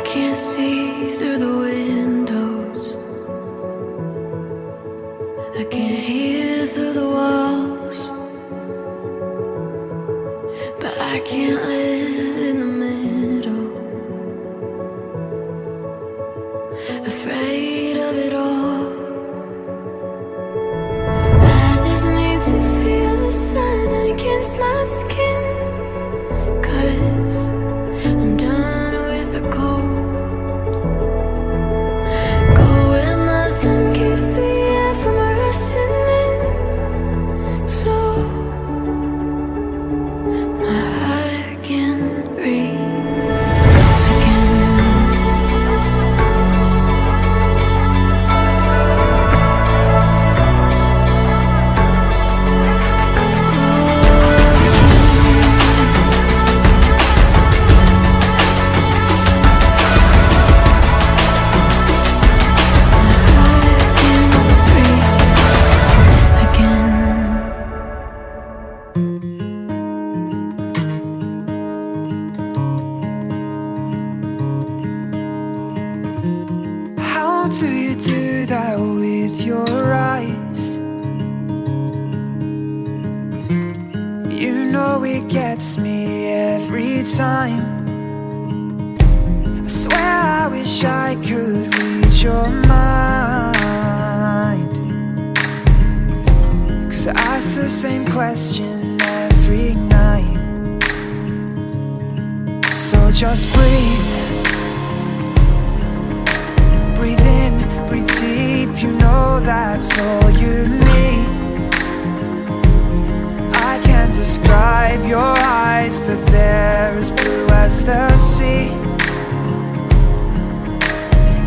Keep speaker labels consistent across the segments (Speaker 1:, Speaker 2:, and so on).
Speaker 1: can't see through the windows, I can't hear through the walls, but I can't live in the middle, afraid of it all. I just need to feel the sun against my skin, 'cause I'm done with the cold. Go where nothing keeps the air from rushing in, so my heart can breathe again.
Speaker 2: How do you do that with your eyes? You know it gets me every time. I swear I wish I could read your mind, 'cause I ask the same question every night. So just breathe. Breathe in, breathe deep, you know that's all you need. I can't describe your eyes, but they're as blue as the sea.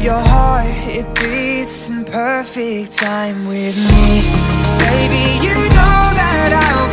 Speaker 2: Your heart, it beats in perfect time with me. Baby, you know that I'll